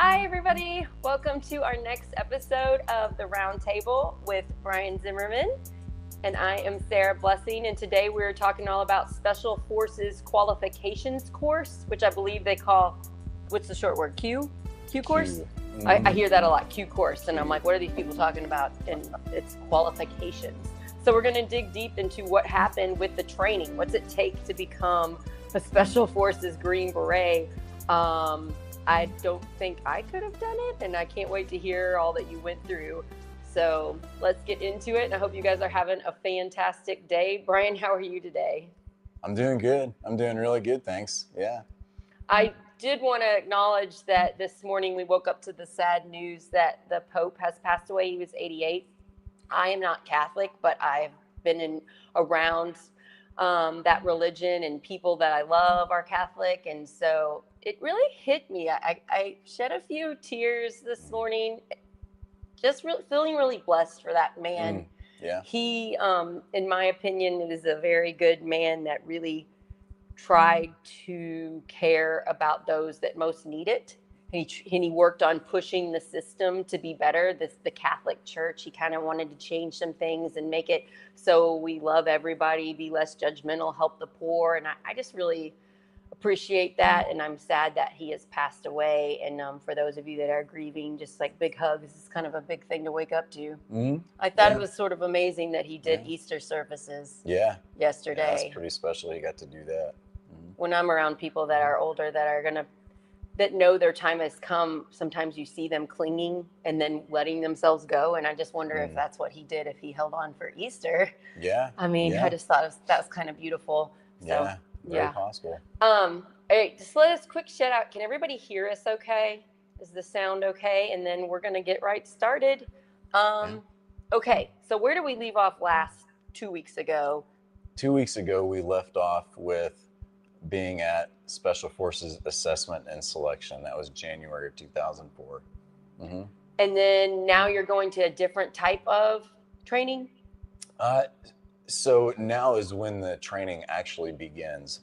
Hi, everybody. Welcome to our next episode of The Round Table with Brian Zimmerman. And I am Sarah Blessing. And today we're talking all about Special Forces Qualifications course, which I believe they call, what's the short word, Q? Q course? Q. I hear that a lot, Q course. And I'm like, what are these people talking about? And it's qualifications. So we're going to dig deep into what happened with the training. What's it take to become a Special Forces Green Beret? I don't think I could have done it, and I can't wait to hear all that you went through. So let's get into it, and I hope you guys are having a fantastic day. Brian, how are you today? I'm doing good. I'm doing really good, thanks. Yeah. I did want to acknowledge that this morning we woke up to the sad news that the Pope has passed away. He was 88. I am not Catholic, but I've been around that religion, and people that I love are Catholic, and so it really hit me. I shed a few tears this morning, just feeling really blessed for that man. Yeah. He, in my opinion, is a very good man that really tried to care about those that most need it. And he worked on pushing the system to be better. The Catholic Church, he kind of wanted to change some things and make it so we love everybody, be less judgmental, help the poor. And I just really appreciate that. And I'm sad that he has passed away. And for those of you that are grieving, just like big hugs is kind of a big thing to wake up to. I thought it was sort of amazing that he did Easter services yesterday. Yeah, that's pretty special. You got to do that. When I'm around people that are older that know their time has come, sometimes you see them clinging and then letting themselves go. And I just wonder if that's what he did, if he held on for Easter. Yeah. I mean, I just thought that was kind of beautiful. So, very possible. All right, just let us quick shout out. Can everybody hear us okay? Is the sound okay? And then we're going to get right started. Okay, so where did we leave off 2 weeks ago? 2 weeks ago, we left off with being at Special Forces Assessment and Selection. That was January of 2004. And then now you're going to a different type of training? So now is when the training actually begins.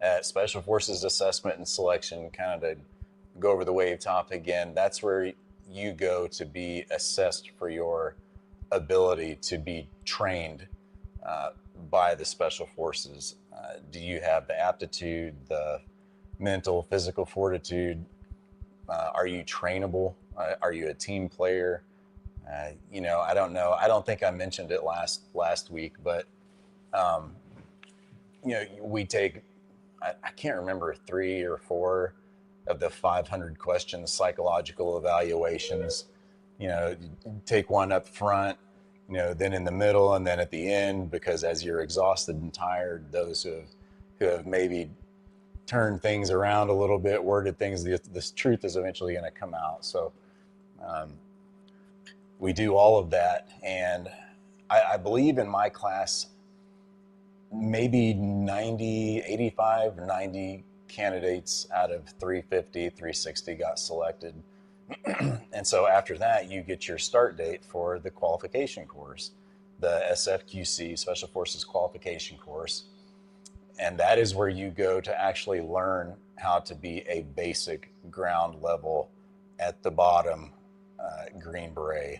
At Special Forces Assessment and Selection, kind of to go over the wave top again, that's where you go to be assessed for your ability to be trained by the Special Forces. Do you have the aptitude, the mental, physical fortitude? Are you trainable? Are you a team player? I don't know. I don't think I mentioned it last week, but we take, I can't remember, 3 or 4 of the 500 questions, psychological evaluations. Take one up front, then in the middle, and then at the end, because as you're exhausted and tired, those who have maybe turned things around a little bit, worded things, this truth is eventually going to come out. So we do all of that, and I believe in my class, maybe 85 or 90 candidates out of 350, 360 got selected. And so after that, you get your start date for the qualification course, the SFQC, Special Forces Qualification course. And that is where you go to actually learn how to be a basic ground level at the bottom Green Beret.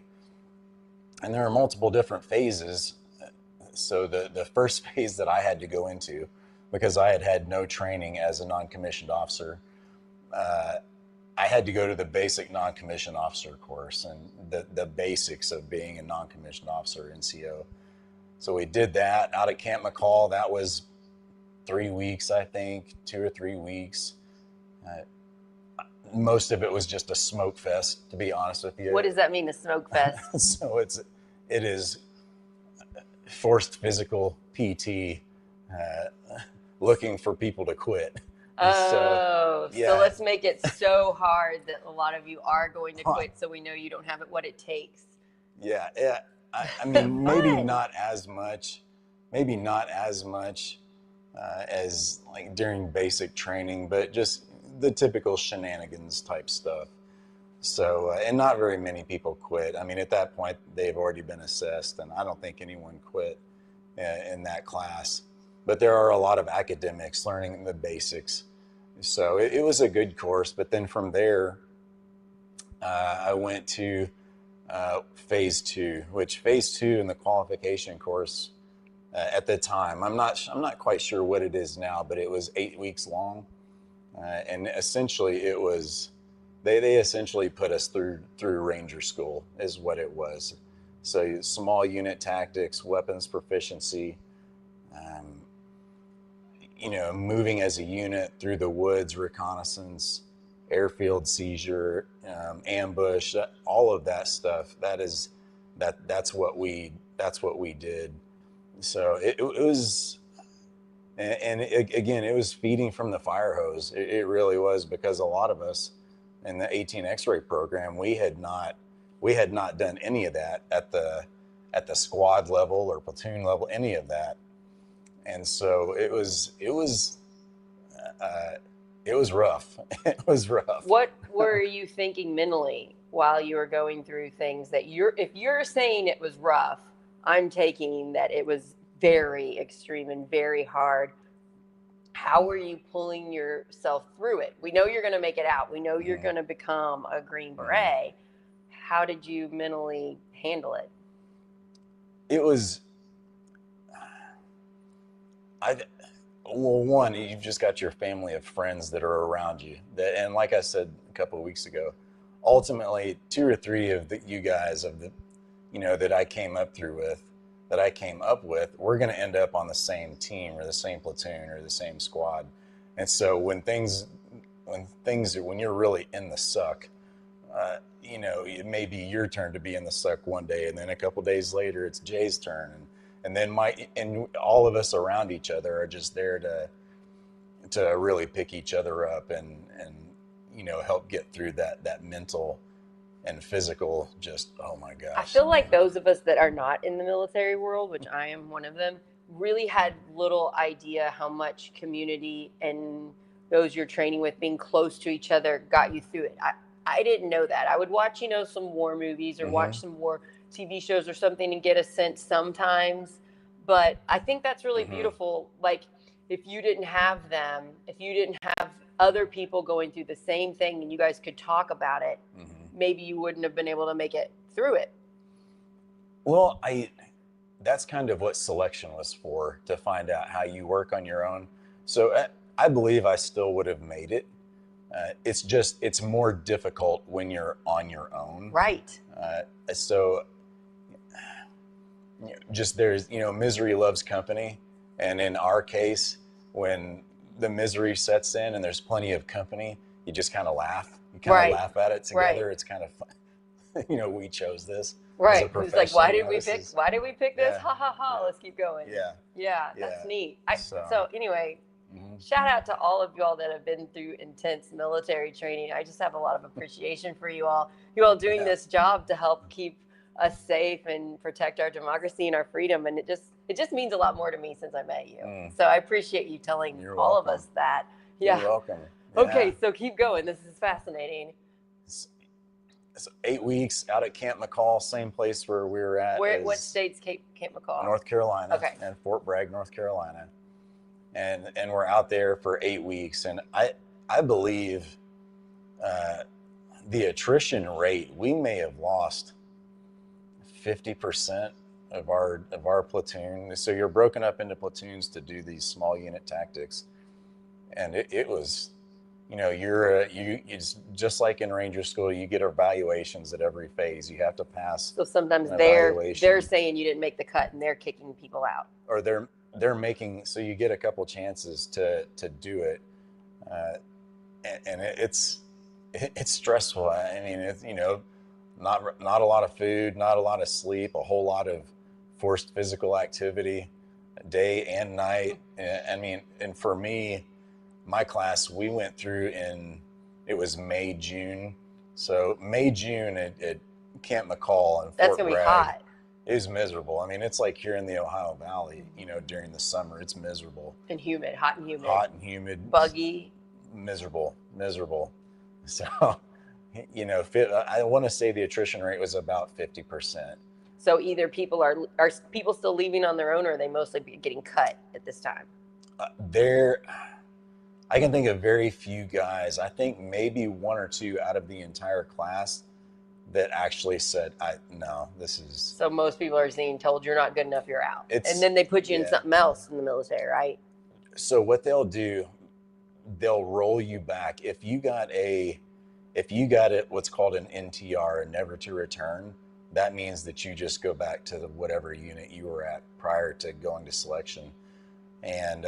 And there are multiple different phases. So the first phase that I had to go into, because I had no training as a non-commissioned officer, I had to go to the basic non-commissioned officer course and the basics of being a non-commissioned officer, NCO. So we did that out at Camp McCall. That was 3 weeks, I think, 2 or 3 weeks. Most of it was just a smoke fest, to be honest with you. What does that mean, a smoke fest? So it is forced physical PT, looking for people to quit. So let's make it so hard that a lot of you are going to quit, so we know you don't have what it takes. Yeah. I mean, maybe not as much as like during basic training, but just the typical shenanigans type stuff. So, and not very many people quit. I mean, at that point, they've already been assessed, and I don't think anyone quit in that class. But there are a lot of academics learning the basics. So it was a good course. But then from there, I went to phase two, which phase two in the qualification course at the time, I'm not quite sure what it is now, but it was 8 weeks long, and essentially it was they essentially put us through Ranger School is what it was. So small unit tactics, weapons proficiency, um, moving as a unit through the woods, reconnaissance, airfield seizure, ambush, all of that stuff. That's what we did. So it was, and again, it was feeding from the fire hose. It really was, because a lot of us in the 18 X-ray program, we had not done any of that at the squad level or platoon level, any of that. And so uh, it was rough. It was rough. What were you thinking mentally while you were going through things that if you're saying it was rough, I'm taking that it was very extreme and very hard. How were you pulling yourself through it? We know you're going to make it out. We know you're going to become a Green Beret. How did you mentally handle it? It was, well, one, you've just got your family of friends that are around you. And like I said a couple of weeks ago, ultimately, two or three of you guys that I came up with, we're going to end up on the same team or the same platoon or the same squad. And so when you're really in the suck, it may be your turn to be in the suck one day, and then a couple days later it's Jay's turn, and then and all of us around each other are just there to really pick each other up and help get through that mental and physical, just, oh my gosh. I feel like those of us that are not in the military world, which I am one of them, really had little idea how much community and those you're training with, being close to each other, got you through it. I didn't know that. I would watch, some war movies or watch some war TV shows or something and get a sense sometimes. But I think that's really beautiful. Like, if you didn't have them, if you didn't have other people going through the same thing and you guys could talk about it, maybe you wouldn't have been able to make it through it. Well, that's kind of what selection was for, to find out how you work on your own. So I believe I still would have made it. It's more difficult when you're on your own. Right. So just there's, misery loves company. And in our case, when the misery sets in and there's plenty of company, you just kind of laugh. You kind of laugh at it together. Right. It's kind of fun. We chose this. Right. It's like, why did we pick this? Yeah. Ha ha ha. Let's keep going. Yeah. Yeah. That's neat. So anyway, shout out to all of you all that have been through intense military training. I just have a lot of appreciation for you all. You all doing this job to help keep us safe and protect our democracy and our freedom. And it just means a lot more to me since I met you. So I appreciate you telling all of us that. Yeah. You're welcome. Yeah. Okay, so keep going. This is fascinating. So 8 weeks out at Camp McCall, same place where we were at. What state's Camp McCall? North Carolina. Okay. And Fort Bragg, North Carolina. And we're out there for 8 weeks. And I believe the attrition rate, we may have lost 50% of our platoon. So you're broken up into platoons to do these small unit tactics. And it was, it's just like in Ranger School, you get evaluations at every phase. You have to pass. So sometimes they're saying you didn't make the cut and they're kicking people out. Or they're making, so you get a couple chances to do it. And it's stressful. I mean, it's, not a lot of food, not a lot of sleep, a whole lot of forced physical activity, day and night. I mean, and for me, my class, we went through it was May, June. So May, June at Camp McCall and Fort Bragg. That's going to be hot. It was miserable. I mean, it's like here in the Ohio Valley, during the summer, it's miserable. And humid, hot and humid. Hot and humid. Buggy. Miserable. So, I want to say the attrition rate was about 50%. So either people are people still leaving on their own, or are they mostly getting cut at this time? I can think of very few guys. I think maybe one or two out of the entire class that actually said, "I no, this is." So most people are being told you're not good enough, you're out, and It's then they put you in yeah. something else in the military, right? So what they'll do, they'll roll you back if you got it what's called an NTR, a never to return. That means that you just go back to whatever unit you were at prior to going to selection. And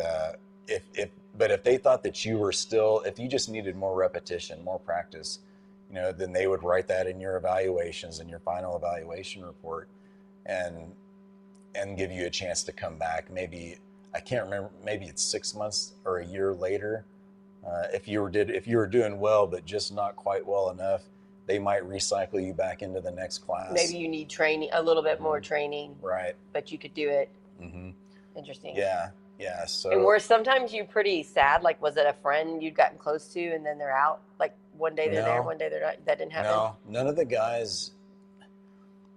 if but if they thought that you were still, if you just needed more repetition, more practice, then they would write that in your evaluations and your final evaluation report, and give you a chance to come back. Maybe, I can't remember. Maybe it's 6 months or a year later. If you were doing well but just not quite well enough, they might recycle you back into the next class. Maybe you need training, a little bit more training, right? But you could do it. Mm-hmm. Interesting. Yeah. So, and were sometimes you pretty sad? Like, was it a friend you'd gotten close to and then they're out? Like one day they're there, one day they're not. That didn't happen? No, none of the guys.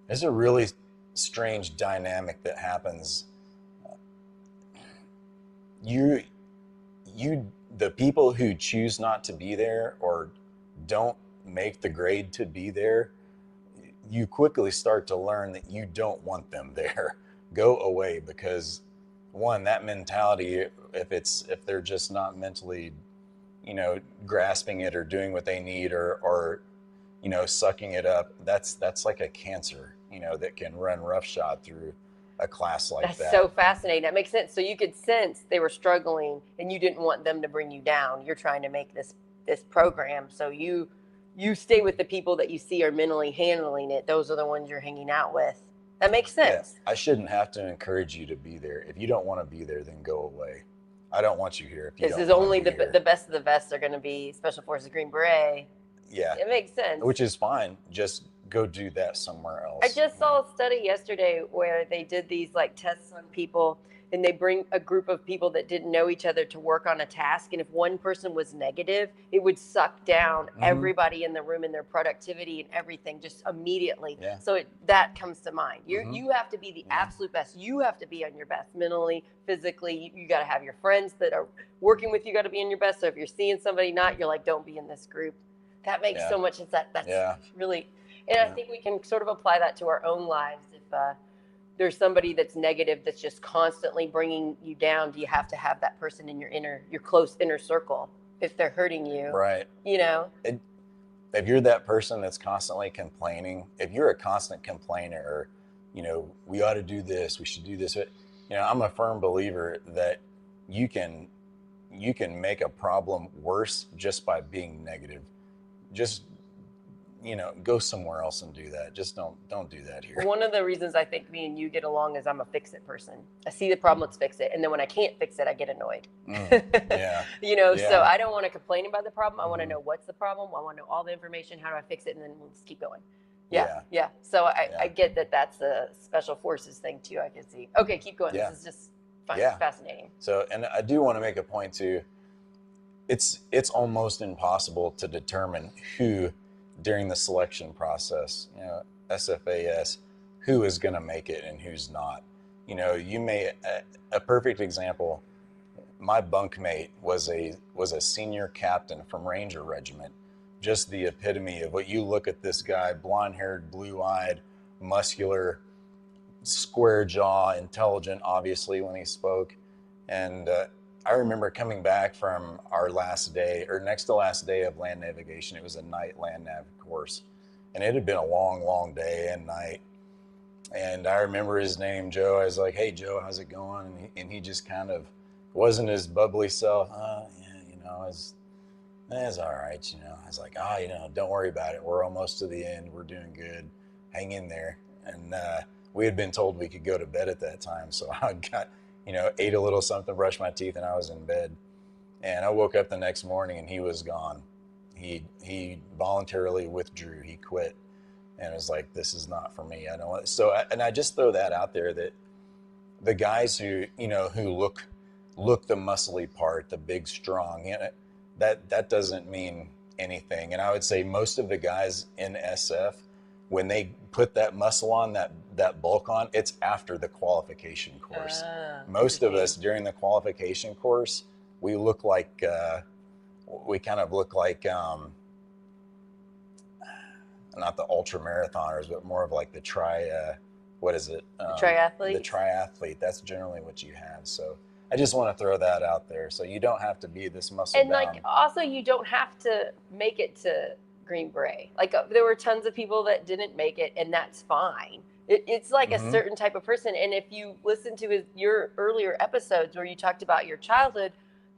There's a really strange dynamic that happens. You, the people who choose not to be there or don't make the grade to be there, you quickly start to learn that you don't want them there. Go away, because one, that mentality, if they're just not mentally, grasping it or doing what they need, or sucking it up, that's like a cancer, that can run roughshod through a class like that. That's so fascinating. That makes sense. So you could sense they were struggling and you didn't want them to bring you down. You're trying to make this program. So you stay with the people that you see are mentally handling it. Those are the ones you're hanging out with. That makes sense. Yeah, I shouldn't have to encourage you to be there. If you don't want to be there, then go away. I don't want you here. If you this is only the best of the best are going to be Special Forces Green Beret. Yeah. It makes sense. Which is fine. Just go do that somewhere else. I just saw a study yesterday where they did these like tests on people, and they bring a group of people that didn't know each other to work on a task. And if one person was negative, it would suck down everybody in the room and their productivity and everything just immediately. Yeah. So that comes to mind. You have to be the absolute best. You have to be on your best mentally, physically. You got to have your friends that are working with you got to be on your best. So if you're seeing somebody not, you're like, don't be in this group. That makes so much sense. That's really, and I think we can sort of apply that to our own lives. If there's somebody that's negative, that's just constantly bringing you down, do you have to have that person in your close inner circle if they're hurting you? Right. If you're that person that's constantly complaining, if you're a constant complainer, or, we ought to do this, we should do this. I'm a firm believer that you can make a problem worse just by being negative. Just, go somewhere else and do that. Just don't do that here. One of the reasons I think me and you get along is I'm a fix-it person. I see the problem, let's fix it. And then when I can't fix it, I get annoyed. Yeah. So I don't want to complain about the problem. I want to know what's the problem. I want to know all the information. How do I fix it? And then we'll just keep going. Yeah. So I get that that's a Special Forces thing too, I can see. Okay, keep going. This is just fascinating. So, and I do want to make a point too. It's almost impossible to determine who, during the selection process, SFAS, who is going to make it and who's not. You may, a perfect example, my bunkmate was a senior captain from Ranger Regiment, just the epitome of what you look at this guy, blonde-haired, blue-eyed, muscular, square jaw, intelligent, obviously, when he spoke. And I remember coming back from our last day, or next to last day of land navigation. It was a night land nav course, and it had been a long, long day and night. And I remember his name, Joe. I was like, "Hey, Joe, how's it going?" And he just kind of wasn't his bubbly self. It's all right, I was like, don't worry about it. We're almost to the end. We're doing good. Hang in there. And we had been told we could go to bed at that time, so I got, ate a little something, brushed my teeth, and I was in bed. And I woke up the next morning and he was gone. He voluntarily withdrew. He quit, and it was like, this is not for me. I don't want. So, and I just throw that out there, that the guys who look the muscly part, the big, strong, that doesn't mean anything. And I would say most of the guys in SF, when they put that muscle on, that bulk on, it's after the qualification course. Most of us during the qualification course, we look like we kind of look like, not the ultra marathoners, but more of like the what is it? The The triathletes. triathlete. That's generally what you have. So I just want to throw that out there. So you don't have to be this muscle And bound. like also you don't have to make it to Green Beret. Like there were tons of people that didn't make it, and that's fine. It's like a certain type of person. And if you listen to your earlier episodes where you talked about your childhood,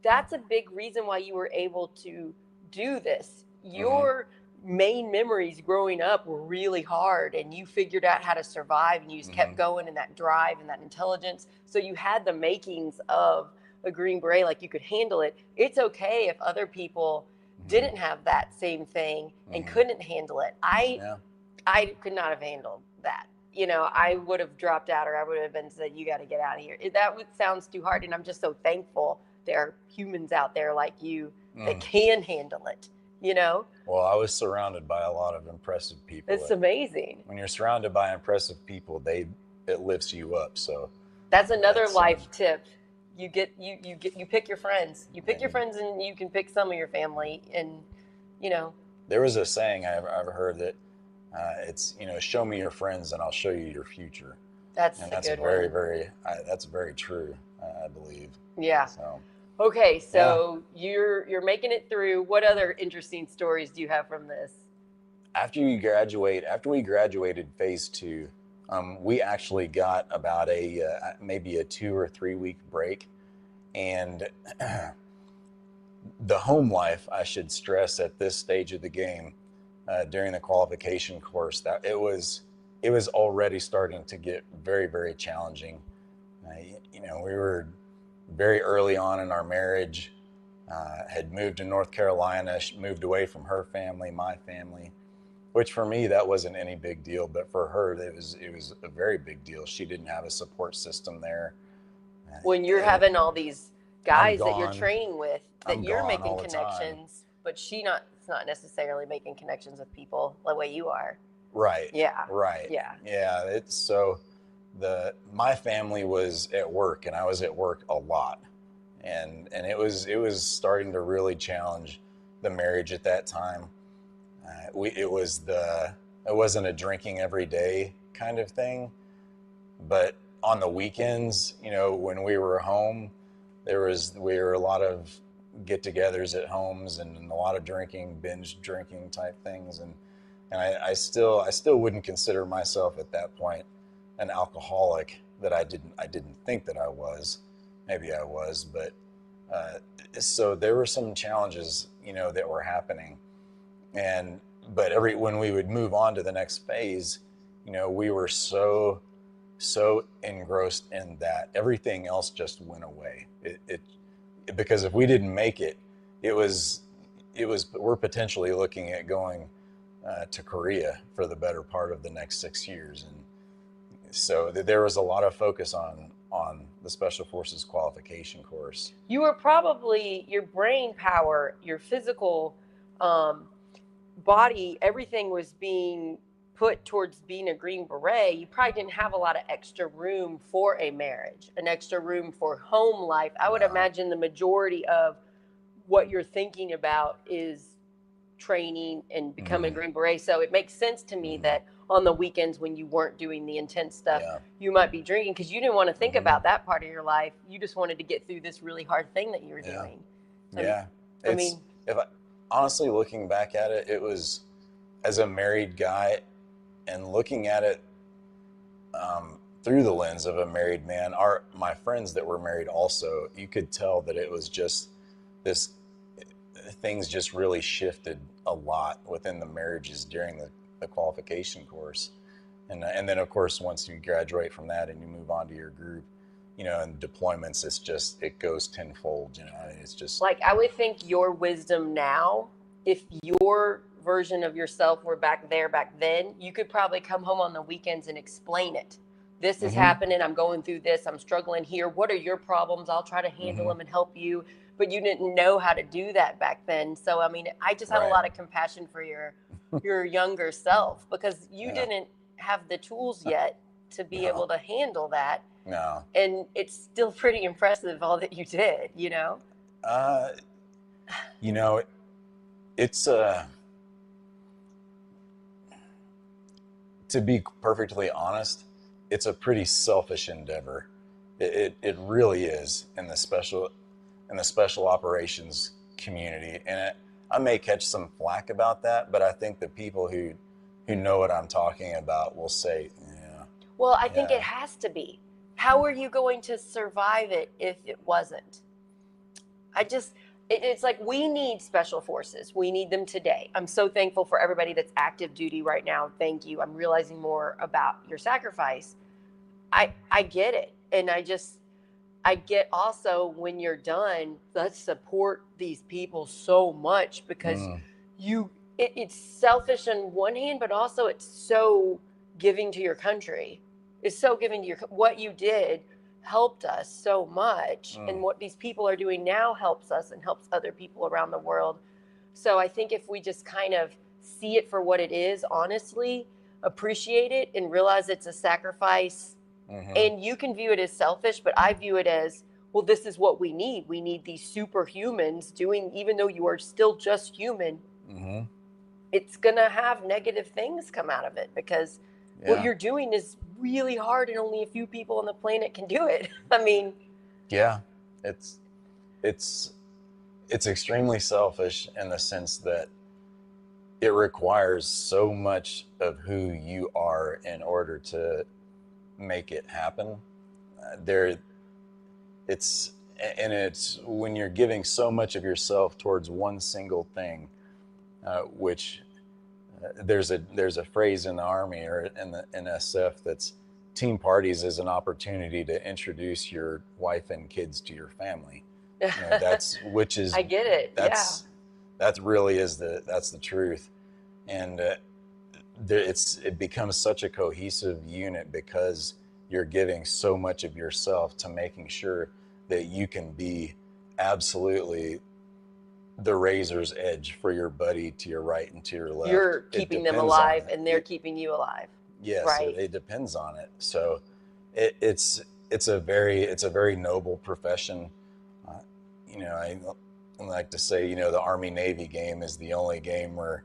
that's a big reason why you were able to do this. Your main memories growing up were really hard, and you figured out how to survive, and you just kept going, and that drive and that intelligence. So you had the makings of a Green Beret, like you could handle it. It's okay if other people didn't have that same thing and couldn't handle it. I could not have handled that. You know, I would have dropped out, or I would have been said, you got to get out of here. Sounds too hard. And I'm just so thankful there are humans out there like you that can handle it, you know? Well, I was surrounded by a lot of impressive people. It's amazing. When you're surrounded by impressive people, it lifts you up. So that's another life tip. You pick your friends. You pick your friends, and you can pick some of your family. And you know, there was a saying I've heard that it's, you know, show me your friends and I'll show you your future. That's very, very. That's very true. I believe. Yeah. So. Okay, so you're making it through. What other interesting stories do you have from this? After we graduated phase 2, we actually got about maybe a 2 or 3 week break, and the home life, I should stress at this stage of the game, during the qualification course, that it was already starting to get very, very challenging. You know, we were very early on in our marriage, had moved to North Carolina, moved away from her family, my family, which for me, that wasn't any big deal, but for her, it was a very big deal. She didn't have a support system there. When you're having all these guys that you're training with, that you're making connections, but she's not necessarily making connections with people the way you are. Right. Yeah. Right. Yeah. Yeah. It's so my family was at work, and I was at work a lot, and it was starting to really challenge the marriage at that time. It wasn't a drinking every day kind of thing, but on the weekends, you know, when we were home, we were a lot of get-togethers at homes and a lot of drinking, binge drinking type things, and I still wouldn't consider myself at that point an alcoholic. That I didn't think that I was. Maybe I was, but so there were some challenges, you know, that were happening, but when we would move on to the next phase, you know, we were so engrossed in that everything else just went away. Because if we didn't make it, we're potentially looking at going to Korea for the better part of the next 6 years, and so there was a lot of focus on the Special Forces qualification course. You were probably, your brain power, your physical body, everything was being put towards being a Green Beret. You probably didn't have a lot of extra room for a marriage, an extra room for home life. I would imagine the majority of what you're thinking about is training and becoming a Green Beret. So it makes sense to me that on the weekends when you weren't doing the intense stuff, you might be drinking because you didn't want to think about that part of your life. You just wanted to get through this really hard thing that you were doing. Honestly, looking back at it, it was, as a married guy and looking at it through the lens of a married man, my friends that were married also, you could tell that it was just this, things just really shifted a lot within the marriages during the qualification course. And then of course, once you graduate from that and you move on to your group, you know, and deployments, it goes tenfold, you know. I mean, it's just like, I would think your wisdom now, if your version of yourself were back then, you could probably come home on the weekends and explain it. This is happening. I'm going through this. I'm struggling here. What are your problems? I'll try to handle them and help you. But you didn't know how to do that back then. So, I mean, I just have a lot of compassion for your younger self, because you didn't have the tools yet to be able to handle that. No. And it's still pretty impressive all that you did, you know? You know, it's to be perfectly honest, it's a pretty selfish endeavor. It really is in the special operations community, and I may catch some flack about that, but I think the people who know what I'm talking about will say, yeah, Well, I think it yeah, has to be. How are you going to survive it if it wasn't? I just, it's like we need special forces. We need them today. I'm so thankful for everybody that's active duty right now. Thank you. I'm realizing more about your sacrifice. I get it. And I get also when you're done, let's support these people so much because mm, it's selfish on one hand, but also it's so giving to your country. It's so giving to what you did helped us so much, and what these people are doing now helps us and helps other people around the world. So I think if we just kind of see it for what it is, honestly, appreciate it and realize it's a sacrifice, and you can view it as selfish, but I view it as, well, this is what we need. We need these superhumans doing, even though you are still just human, it's going to have negative things come out of it because what you're doing is really hard and only a few people on the planet can do it. I mean, yeah, it's it's it's extremely selfish in the sense that it requires so much of who you are in order to make it happen. There, it's it's when you're giving so much of yourself towards one single thing, which there's a phrase in the Army or in the NSF that's team parties is an opportunity to introduce your wife and kids to your family. You know, that's which is I get it. That really is that's the truth, and it becomes such a cohesive unit because you're giving so much of yourself to making sure that you can be absolutely the razor's edge for your buddy to your right and to your left. You're keeping them alive and they're keeping you alive. Yes, right? It depends on it. So it's a very noble profession. Uh, you know, I like to say, you know, the Army Navy game is the only game where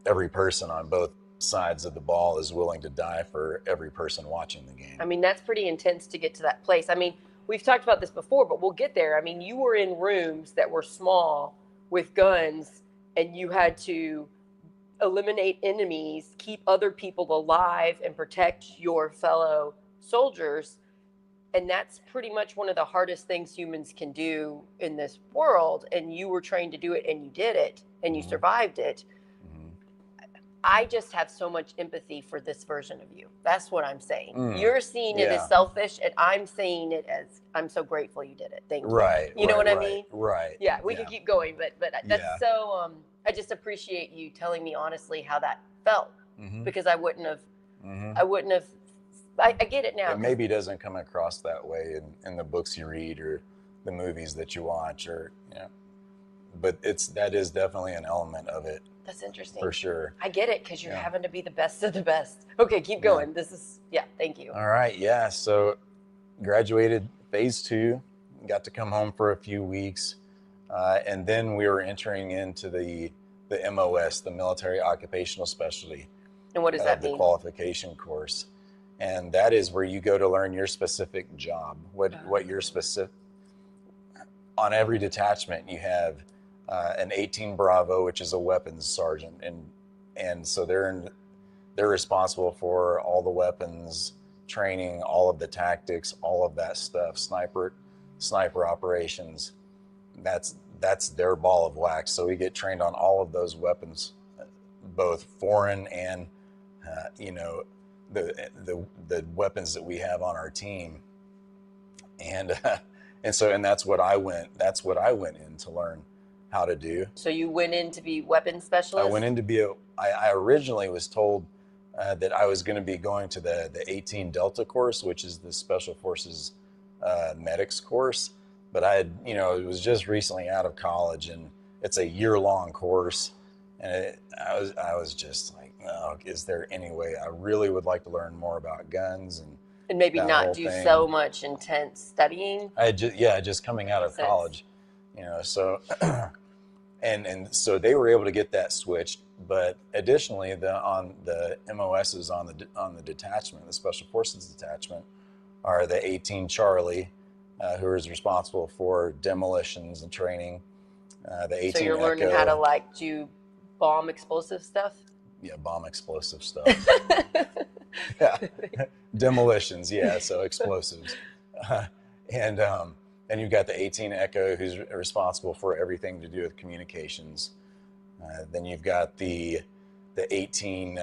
every person on both sides of the ball is willing to die for every person watching the game. I mean, that's pretty intense to get to that place. I mean, we've talked about this before, but we'll get there. I mean, you were in rooms that were small with guns, and you had to eliminate enemies, keep other people alive, and protect your fellow soldiers. And that's pretty much one of the hardest things humans can do in this world. And you were trained to do it, and you did it, and you survived it. I just have so much empathy for this version of you. That's what I'm saying. You're seeing it as selfish, and I'm seeing it as, I'm so grateful you did it. Thank you. Right. You know what I mean? Right. Yeah, we can keep going, but that's so. I just appreciate you telling me honestly how that felt, because I wouldn't have. I get it now. It maybe doesn't come across that way in the books you read or the movies that you watch, or but that is definitely an element of it. That's interesting. For sure. I get it because you're having to be the best of the best. Okay, keep going. Yeah. This is, thank you. All right, so graduated phase 2, got to come home for a few weeks, and then we were entering into the MOS, the Military Occupational Specialty. And what does that mean? The qualification course. And that is where you go to learn your specific job, what your specific, on every detachment you have an 18 Bravo, which is a weapons sergeant, and so they're responsible for all the weapons training, all of the tactics, all of that stuff, sniper operations. That's their ball of wax. So we get trained on all of those weapons, both foreign and the weapons that we have on our team, and that's what I went in to learn how to do. So you went in to be weapons specialist? I went in to be I originally was told that I was going to be going to the 18 Delta course, which is the Special Forces medics course. But I was just recently out of college, and it's a year-long course. And I was just like, no, is there any way? I really would like to learn more about guns and maybe not do so much intense studying. Just coming out of college. So and so they were able to get that switched. But additionally, on the MOSs on the detachment, the Special Forces detachment, are the 18 Charlie, who is responsible for demolitions and training. The 18 So you're learning how to Echo, do bomb explosive stuff? yeah, bomb explosive stuff. Yeah, demolitions, yeah, so explosives. Uh, and and you've got the 18 Echo, who's responsible for everything to do with communications. Then you've got the 18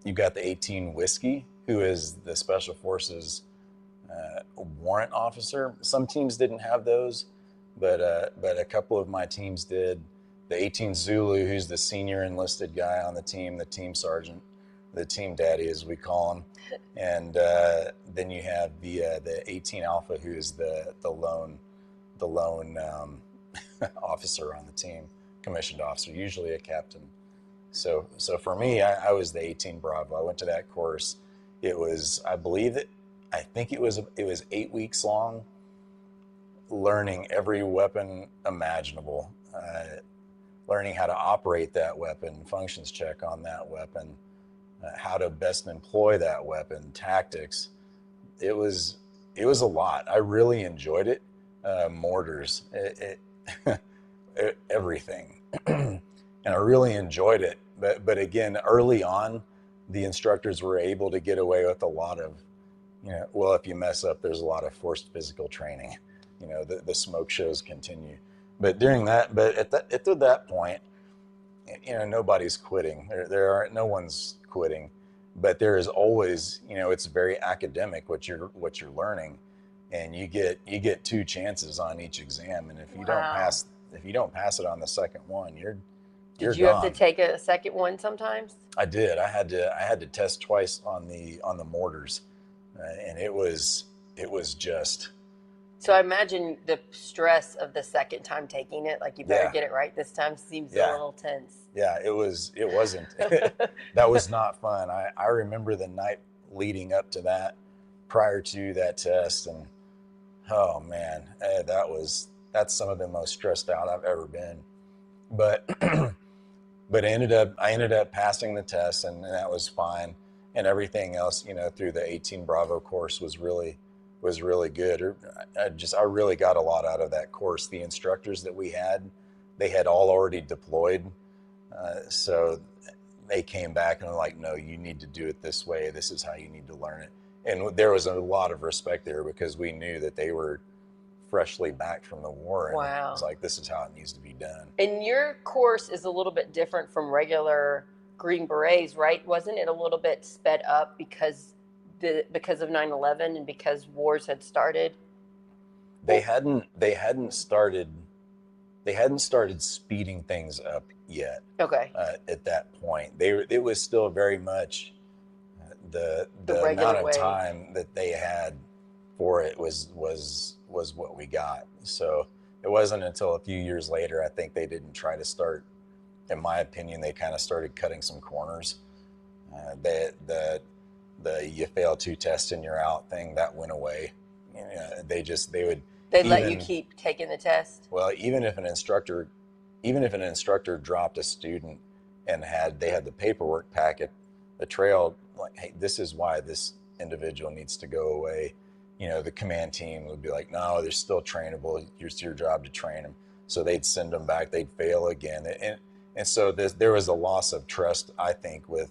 you've got the 18 Whiskey, who is the Special Forces warrant officer. Some teams didn't have those, but a couple of my teams did. The 18 Zulu, who's the senior enlisted guy on the team sergeant, the team daddy as we call him, and then you have the 18 Alpha, who is the lone officer on the team, commissioned officer, usually a captain. So for me, I was the 18 Bravo. I went to that course. It was, I think it was 8 weeks long, learning every weapon imaginable, learning how to operate that weapon, functions check on that weapon, how to best employ that weapon, tactics. It was a lot. I really enjoyed it. Mortars, everything, and I really enjoyed it. But again, early on, the instructors were able to get away with a lot of, well, if you mess up, there's a lot of forced physical training. The smoke shows continue. But at that point, nobody's quitting. No one's quitting, but there is always, it's very academic what you're learning, and you get two chances on each exam, and if you don't pass it on the second one, you're Did you have to take a second one sometimes? I did. I had to test twice on the mortars, and it was just. So I imagine the stress of the second time taking it, like you better get it right this time, seems a little tense. Yeah, it wasn't. That was not fun. I remember the night leading up to that, prior to that test, and oh man, that's some of the most stressed out I've ever been. But but I ended up passing the test, and that was fine. And everything else, through the 18 Bravo course was really good. I really got a lot out of that course. The instructors that we had, they had all already deployed, so they came back and were like, "No, you need to do it this way. This is how you need to learn it." And there was a lot of respect there because we knew that they were freshly back from the war, and wow. It was like, this is how it needs to be done. And your course is a little bit different from regular Green Berets, right? Wasn't it a little bit sped up because of 9/11 and because wars had started? They hadn't started speeding things up yet. Okay. At that point, it was still very much the amount of time that they had for it was what we got. So it wasn't until a few years later, I think they didn't try to start. In my opinion, they kind of started cutting some corners. The you fail 2 tests and you're out thing, that went away. They'd let you keep taking the test. Well, even if an instructor dropped a student and they had the paperwork packet, the trail, like, hey, this is why this individual needs to go away. The command team would be like, no, they're still trainable. It's your job to train them. So they'd send them back. They'd fail again, and so there was a loss of trust, I think, with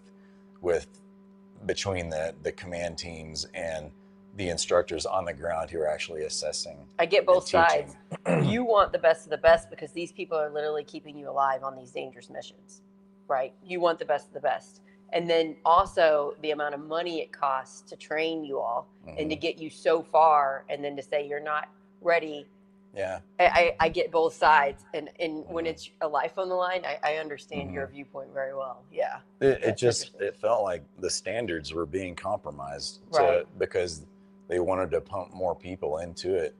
between the command teams and the instructors on the ground who are actually assessing. I get both sides. You want the best of the best because these people are literally keeping you alive on these dangerous missions, right? You want the best of the best. And then also the amount of money it costs to train you all and to get you so far, and then to say you're not ready. Yeah. I get both sides. And when it's a life on the line, I understand your viewpoint very well. Yeah. It felt like the standards were being compromised, right, because they wanted to pump more people into it.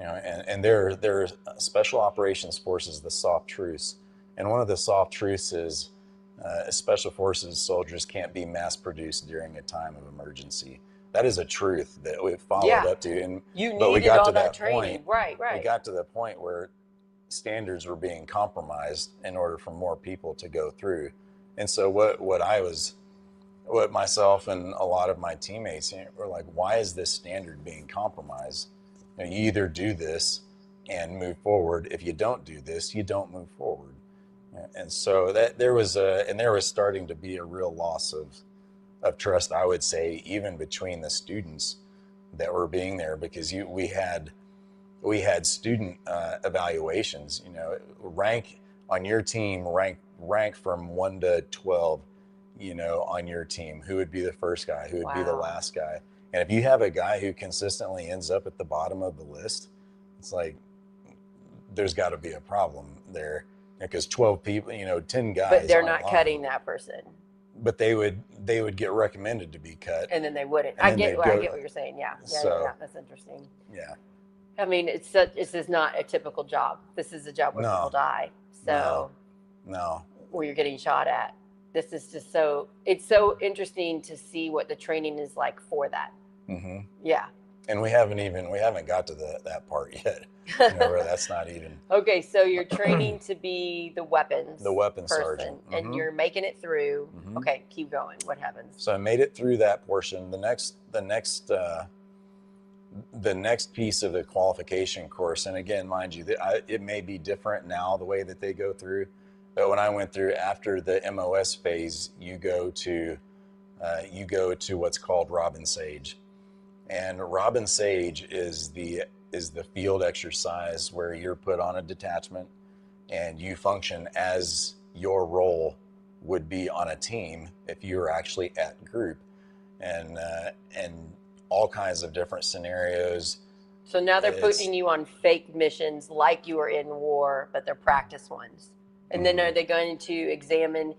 And there are special operations forces, the soft truths. And one of the soft truths is special forces soldiers can't be mass produced during a time of emergency. That is a truth that we followed up to. And we got to that training. Point. Right. We got to the point where standards were being compromised in order for more people to go through. And so what myself and a lot of my teammates were like, why is this standard being compromised? You either do this and move forward. If you don't do this, you don't move forward. And so that there was starting to be a real loss of trust, I would say, even between the students that were being there, because we had student evaluations. Rank on your team, rank from 1 to 12. On your team, who would be the first guy, who would be the last guy. And if you have a guy who consistently ends up at the bottom of the list, it's like there's got to be a problem there, because 12 people, 10 guys. But they're not cutting that person. But they would get recommended to be cut, and then they wouldn't. I get what you're saying. Yeah. That's interesting. Yeah. I mean, this is not a typical job. This is a job where people die. So no, where you're getting shot at. This is just it's so interesting to see what the training is like for that. Mm-hmm. Yeah. And we haven't got to that part yet. Where that's not even. Okay, so you're training to be the weapons person, sergeant, mm-hmm. and you're making it through. Mm-hmm. Okay, keep going. What happens? So I made it through that portion. The next piece of the qualification course, and again, mind you, it may be different now the way that they go through. But when I went through, after the MOS phase, you go to what's called Robin Sage, and Robin Sage is the field exercise where you're put on a detachment, and you function as your role would be on a team if you were actually at group, and all kinds of different scenarios. So now they're putting you on fake missions like you were in war, but they're practice ones. And then are they going to examine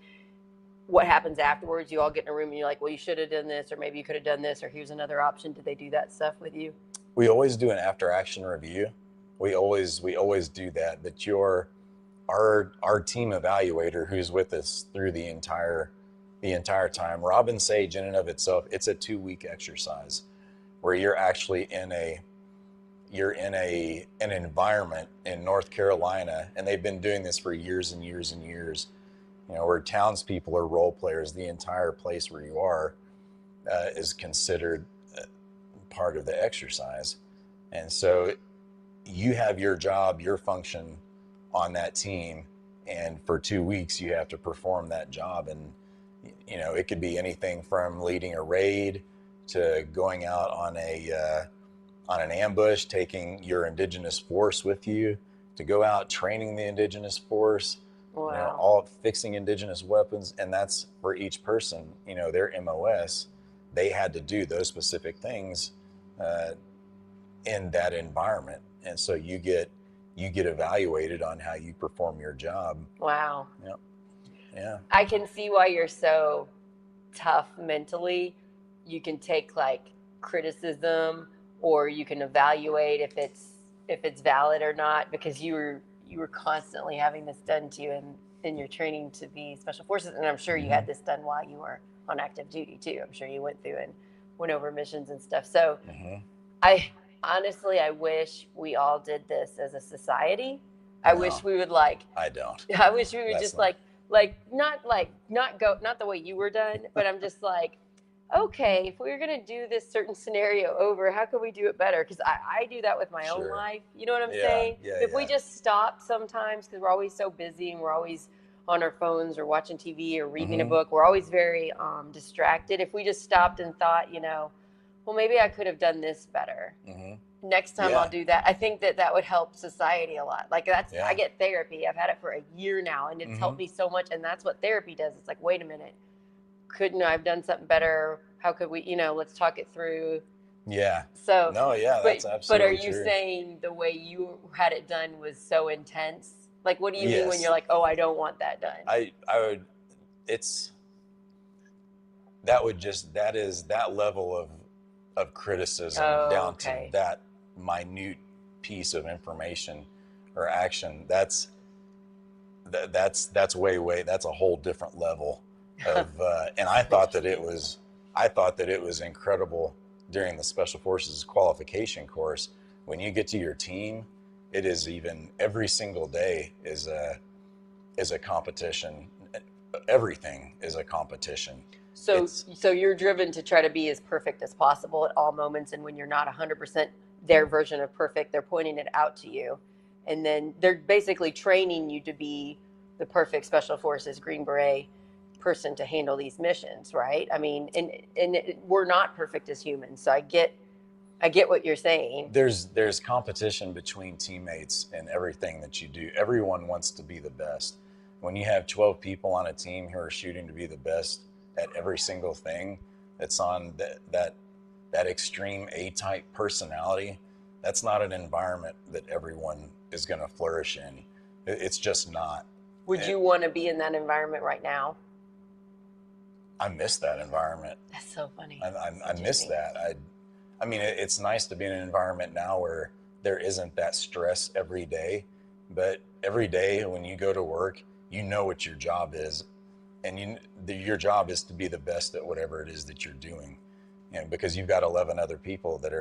what happens afterwards? You all get in a room and you're like, well, you should have done this, or maybe you could have done this, or here's another option. Did they do that stuff with you? We always do an after action review. We always do that. But our team evaluator, who's with us through the entire time, Robin Sage in and of itself, it's a 2-week exercise where you're actually in an environment in North Carolina, and they've been doing this for years and years and years, where townspeople are role players. The entire place where you are is considered part of the exercise. And so you have your job, your function on that team, and for 2 weeks you have to perform that job. And it could be anything from leading a raid to going out on an ambush, taking your indigenous force with you to go out training the indigenous force. Wow. All fixing indigenous weapons. And that's for each person, their MOS, they had to do those specific things in that environment. And so you get evaluated on how you perform your job. Wow. Yep. Yeah. I can see why you're so tough mentally. You can take criticism, or you can evaluate if it's valid or not, because you were constantly having this done to you in your training to be special forces. And I'm sure you had this done while you were on active duty too. I'm sure you went through and went over missions and stuff. So I honestly wish we all did this as a society. I wish we would I don't. I wish we would That's just not- not the way you were done, but I'm just okay, if we were going to do this certain scenario over, how could we do it better? Because I do that with my own life. You know what I'm saying? Yeah, if we just stopped sometimes, because we're always so busy and we're always on our phones or watching TV or reading a book, we're always very distracted. If we just stopped and thought, well, maybe I could have done this better. Next time I'll do that. I think that would help society a lot. I get therapy. I've had it for a year now, and it's helped me so much. And that's what therapy does. It's like, wait a minute. Couldn't I have done something better? How could we, let's talk it through. Yeah. So, that's absolutely But are you true. saying the way you had it done was so intense? What do you mean when you're like, oh, I don't want that done? I would, that is that level of criticism down to that minute piece of information or action. That's way, that's a whole different level of, and I thought that it was incredible during the Special Forces qualification course. When you get to your team it is even every single day is a competition. Everything is a competition. So you're driven to try to be as perfect as possible at all moments, and when you're not 100% their version of perfect, they're pointing it out to you, and then they're basically training you to be the perfect Special Forces Green Beret person to handle these missions, right? I mean, we're not perfect as humans, so I get what you're saying. There's competition between teammates in everything that you do. Everyone wants to be the best. When you have 12 people on a team who are shooting to be the best at every single thing, that's on that extreme A-type personality, that's not an environment that everyone is going to flourish in. It's just not. Would you want to be in that environment right now? I miss that environment. That's so funny. I miss that. I mean, it's nice to be in an environment now where there isn't that stress every day, but every day when you go to work, you know what your job is, and your job is to be the best at whatever it is that you're doing, and because you've got 11 other people that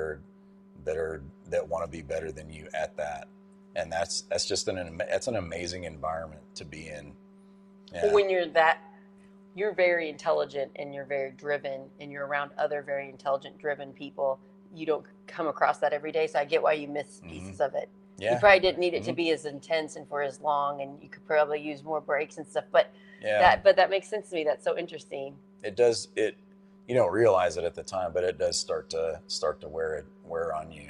want to be better than you at that, and that's just an amazing environment to be in. Yeah. When you're very intelligent and you're very driven and you're around other very intelligent, driven people. You don't come across that every day, so I get why you miss pieces of it. Yeah. You probably didn't need it to be as intense and for as long, and you could probably use more breaks and stuff. But that makes sense to me. That's so interesting. It does. You don't realize it at the time, but it does start to wear on you.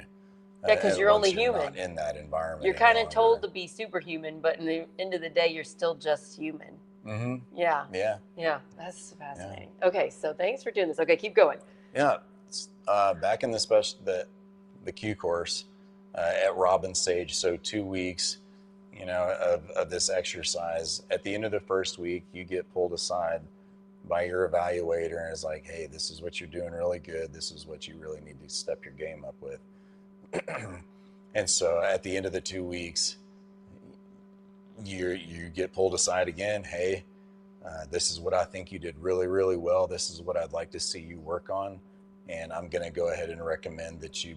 Yeah, because you're only human. Not in that environment. You're kind of told to be superhuman, but in the end of the day, you're still just human. Mm-hmm. Yeah. Yeah. Yeah. That's fascinating. Yeah. Okay, so thanks for doing this. Okay, keep going. Yeah. Back in the Q course at Robin Sage, so 2 weeks, of this exercise. At the end of the first week, you get pulled aside by your evaluator and is like, hey, this is what you're doing really good. This is what you really need to step your game up with. And so at the end of the 2 weeks, you get pulled aside again. Hey, this is what I think you did really, really well. This is what I'd like to see you work on. And I'm going to go ahead and recommend that you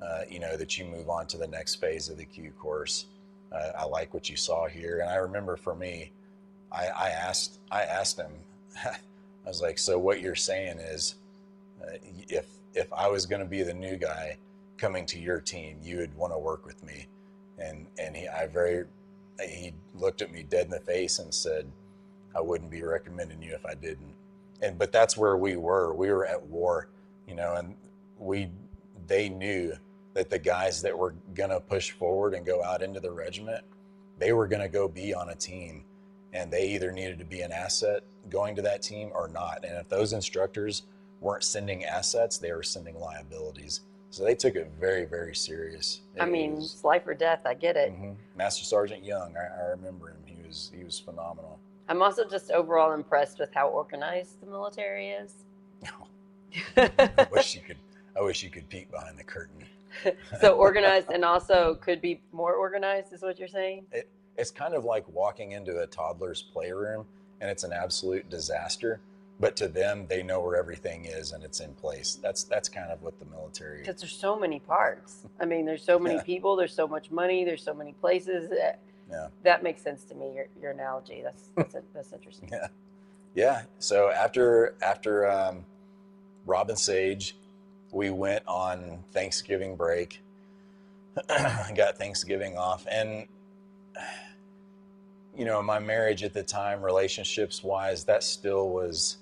that you move on to the next phase of the Q course. I like what you saw here. And I remember for me, I asked him, I was like, so what you're saying is, if I was going to be the new guy coming to your team, you would want to work with me. And he looked at me dead in the face and said, I wouldn't be recommending you if I didn't. But that's where we were at war, and they knew that the guys that were going to push forward and go out into the regiment, they were going to go be on a team, and they either needed to be an asset going to that team or not. And if those instructors weren't sending assets, they were sending liabilities. So they took it very, very serious. It's life or death. I get it. Mm-hmm. Master Sergeant Young, I remember him. He was phenomenal. I'm also just overall impressed with how organized the military is. I wish you could peek behind the curtain. So organized, and also could be more organized, is what you're saying? It's kind of like walking into a toddler's playroom and it's an absolute disaster. But to them, they know where everything is and it's in place. That's kind of what the military. Because there's so many parts. I mean, there's so many people. There's so much money. There's so many places. That makes sense to me. Your analogy. That's interesting. Yeah. So after Robin Sage, we went on Thanksgiving break. Got Thanksgiving off, and my marriage at the time, relationships wise, that still was.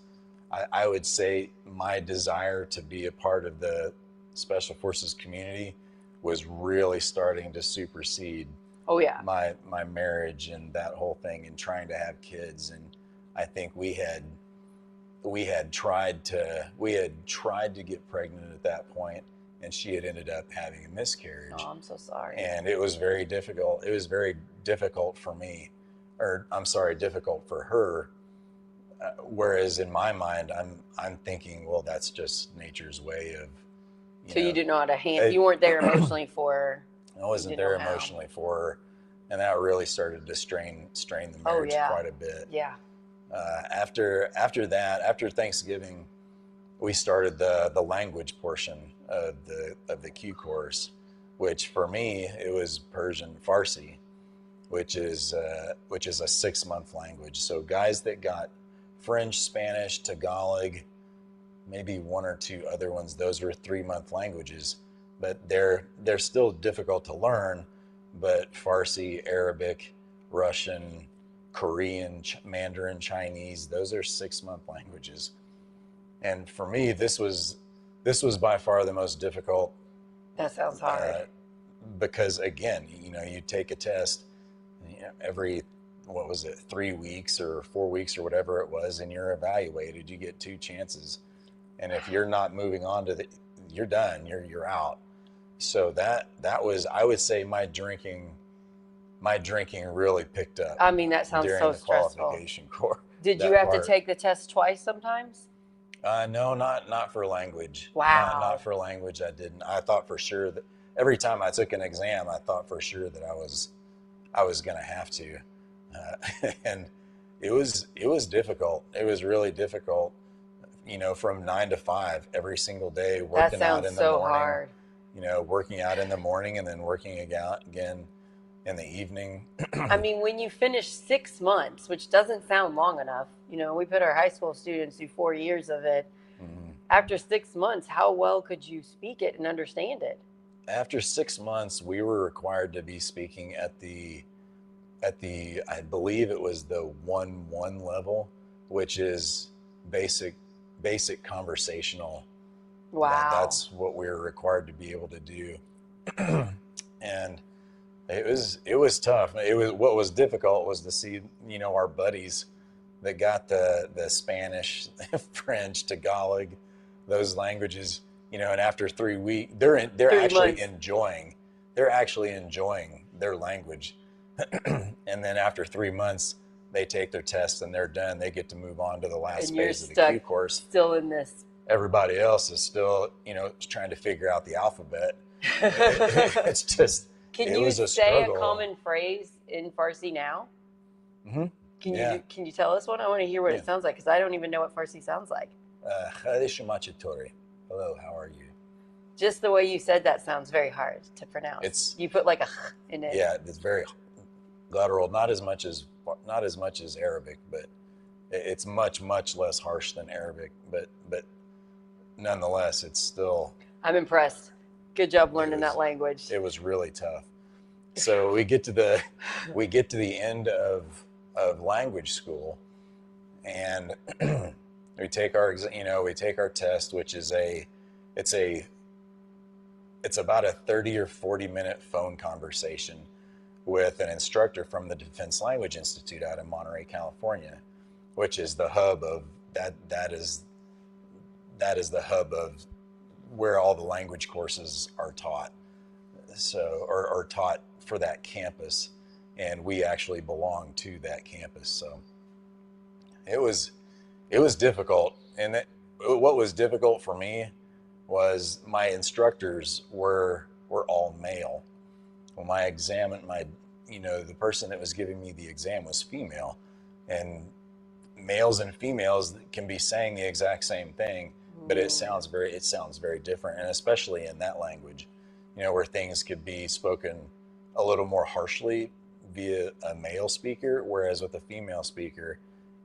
I would say my desire to be a part of the Special Forces community was really starting to supersede my marriage and that whole thing, and trying to have kids. And I think we had tried to get pregnant at that point, and she had ended up having a miscarriage. Oh, I'm so sorry. And it was very difficult. It was very difficult for me, difficult for her. Whereas in my mind, I'm thinking, well, that's just nature's way of. You didn't know how to handle. You weren't there emotionally for her. I wasn't there emotionally for her, and that really started to strain the marriage quite a bit. Yeah. After Thanksgiving, we started the language portion of the Q course, which for me, it was Persian Farsi, which is a 6-month language. So guys that got French, Spanish, Tagalog, maybe one or two other ones, those were 3-month languages, but they're still difficult to learn. But Farsi, Arabic, Russian, Korean, Mandarin, Chinese, those are 6-month languages. And for me, this was by far the most difficult. That sounds hard. Because again, you take a test, every, what was it, 3 weeks or 4 weeks or whatever it was, and you're evaluated. You get 2 chances, and if you're not moving on to you're done. You're out. So that was, I would say, my drinking really picked up. I mean, that sounds during so the stressful. qualification course. Did you have to take the test twice sometimes? No, not for language. Wow. Not for language. I didn't. I thought for sure that every time I took an exam, I thought for sure that I was going to have to, and it was difficult. It was really difficult. From 9 to 5 every single day, working out in the so morning. Hard. Working out in the morning and then working again in the evening. I mean, when you finish 6 months, which doesn't sound long enough, we put our high school students through 4 years of it. Mm-hmm. After 6 months, how well could you speak it and understand it? After 6 months, we were required to be speaking at the I believe it was the 1-1 level, which is basic conversational. Wow. That's what we were required to be able to do. And it was tough. What was difficult was to see, our buddies that got the Spanish, French, Tagalog, those languages, and after 3 weeks, they're actually enjoying their language. And then after 3 months, they take their test and they're done. They get to move on to the last phase of the Q course. Still in this. Everybody else is still, trying to figure out the alphabet. It's just, Can you say a common phrase in Farsi now? Mm-hmm. Can you tell us one? I want to hear what it sounds like, because I don't even know what Farsi sounds like. Hello, how are you? Just the way you said that sounds very hard to pronounce. You put like a in it. Yeah, it's very guttural. Not as much as Arabic, but it's much less harsh than Arabic. But nonetheless, it's still. I'm impressed. Good job learning that language. It was really tough. So we get to the end of language school, and we take our test, which is it's about a 30 or 40 minute phone conversation with an instructor from the Defense Language Institute out in Monterey, California, which is the hub of that is the hub of where all the language courses are taught. So, or taught for that campus, and we actually belong to that campus. So it was difficult, and what was difficult for me was my instructors were all male. Well, the person that was giving me the exam was female, and males and females can be saying the exact same thing, but it sounds very different, and especially in that language, where things could be spoken a little more harshly via a male speaker, whereas with a female speaker,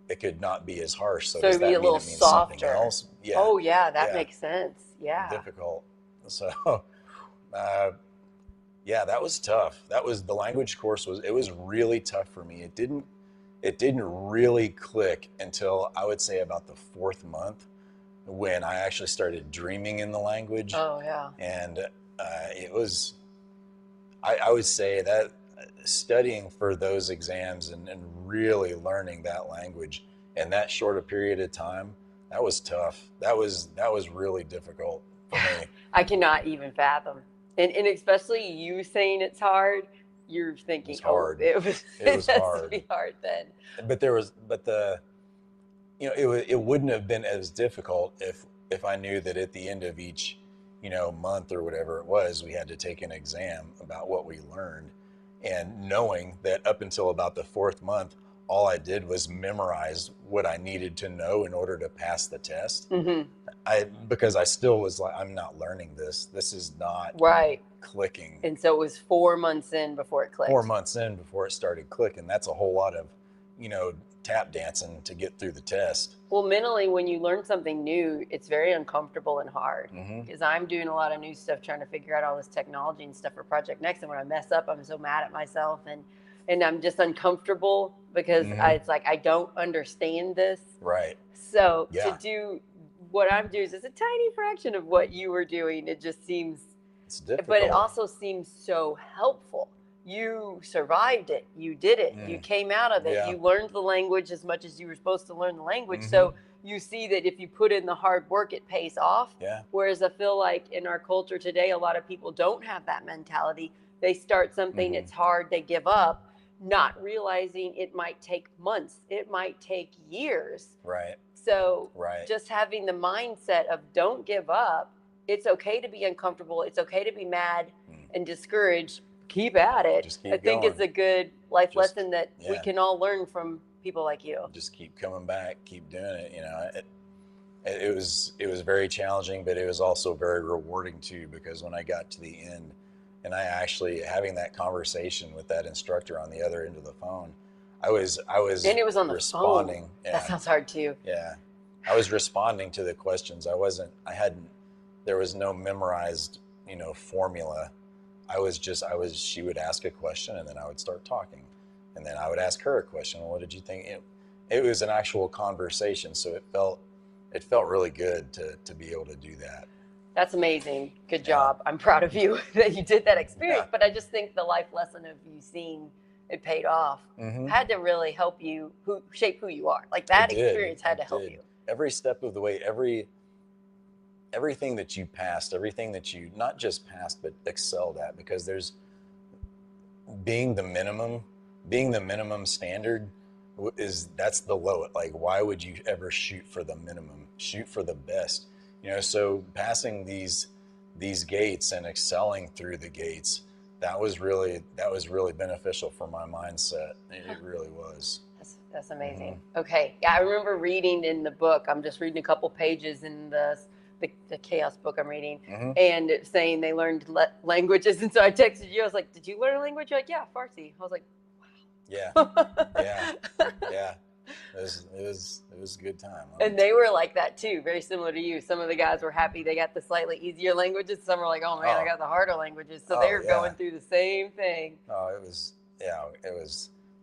it could not be as harsh. So does that mean it means something else? Yeah. Oh yeah, that makes sense. Yeah. Difficult. So, that was tough. The language course was really tough for me. It didn't really click until I would say about the 4th month, when I actually started dreaming in the language. Oh yeah. And it was, I would say that studying for those exams and really learning that language in that short a period of time, that was tough. That was really difficult for me. I cannot even fathom. And especially you saying it's hard, you're thinking, it was hard. It was hard. To be hard then. It wouldn't have been as difficult if I knew that at the end of each, month or whatever it was, we had to take an exam about what we learned, and knowing that up until about the 4th month, all I did was memorize what I needed to know in order to pass the test. Mm-hmm. because I still was like, I'm not learning this. This is not Right. clicking. And so it was 4 months in before it clicked. 4 months in before it started clicking. That's a whole lot of, tap dancing to get through the test. Well, mentally, when you learn something new, it's very uncomfortable and hard. Mm-hmm. Because I'm doing a lot of new stuff, trying to figure out all this technology and stuff for Project Next. And when I mess up, I'm so mad at myself, and I'm just uncomfortable because it's like I don't understand this. Right. So Yeah. to do what I'm doing is a tiny fraction of what you were doing. It just seems, It's difficult. but it also seems so helpful. You survived it. You did it. You came out of it. Yeah. You learned the language as much as you were supposed to learn the language. So you see that if you put in the hard work, it pays off. Yeah. Whereas I feel like in our culture today, a lot of people don't have that mentality. They start something, it's hard, they give up, not realizing it might take months. It might take years. Right. So just having the mindset of don't give up. It's okay to be uncomfortable. It's okay to be mad and discouraged. Keep at it. Just keep I think going. it's a good life lesson that we can all learn from people like you. Just keep coming back, keep doing it. It was very challenging, but it was also very rewarding too, because when I got to the end and I actually having that conversation with that instructor on the other end of the phone, I was and it was on the responding. Phone. Yeah. That sounds hard too. Yeah. I was responding to the questions. There was no memorized, formula. She would ask a question and then I would start talking. And then I would ask her a question. Well, what did you think? It was an actual conversation. So it felt really good to be able to do that. That's amazing. Good job. I'm proud of you that you did that experience. But I just think the life lesson of you seeing it paid off had to really help you shape who you are. Like that experience had to help you. Every step of the way, everything that you passed, everything that you not just passed, but excelled at, because there's being the minimum standard that's the low. Like, why would you ever shoot for the minimum? Shoot for the best. So passing these gates and excelling through the gates, that was really beneficial for my mindset. It really was. That's amazing. Okay. Yeah, I remember reading in the book, I'm just reading a couple pages in the Chaos book I'm reading, and it's saying they learned languages. And so I texted you. I was like, did you learn a language? You're like, yeah, Farsi. I was like, wow. Yeah. Yeah. It was a good time. And they were like that too, very similar to you. Some of the guys were happy they got the slightly easier languages. Some were like, oh man, I got the harder languages. So they were going through the same thing. Oh, it was.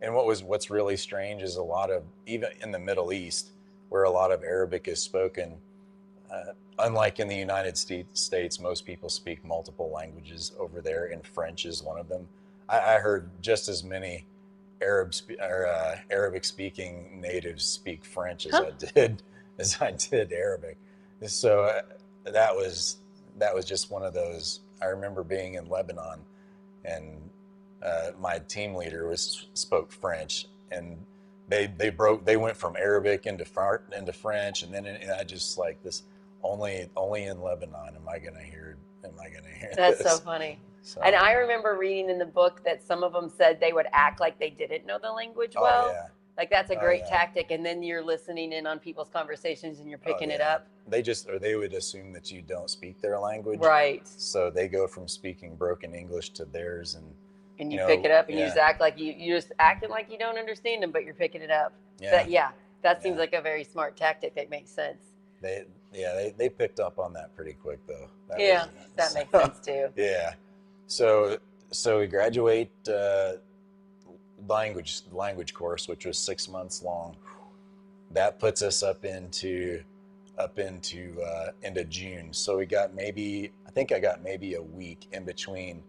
And what's really strange is a lot of, even in the Middle East, where a lot of Arabic is spoken, unlike in the United States, most people speak multiple languages over there, and French is one of them. I heard just as many Arabic-speaking natives speak French as I did Arabic. So that was just one of those. I remember being in Lebanon, and my team leader spoke French, and they went from Arabic into French, and then I just like this. Only in Lebanon am I gonna hear That's this. so funny. So. And I remember reading in the book that some of them said they would act like they didn't know the language well. Yeah. Like that's a great tactic, and then you're listening in on people's conversations and you're picking it up. They would assume that you don't speak their language. Right. So they go from speaking broken English to theirs, and you pick it up, and you just act like you're just acting like you don't understand them, but you're picking it up. That seems like a very smart tactic. That makes sense. They picked up on that pretty quick though. That makes sense too. Yeah. So we graduate language course, which was 6 months long. That puts us up into June. So I got maybe a week in between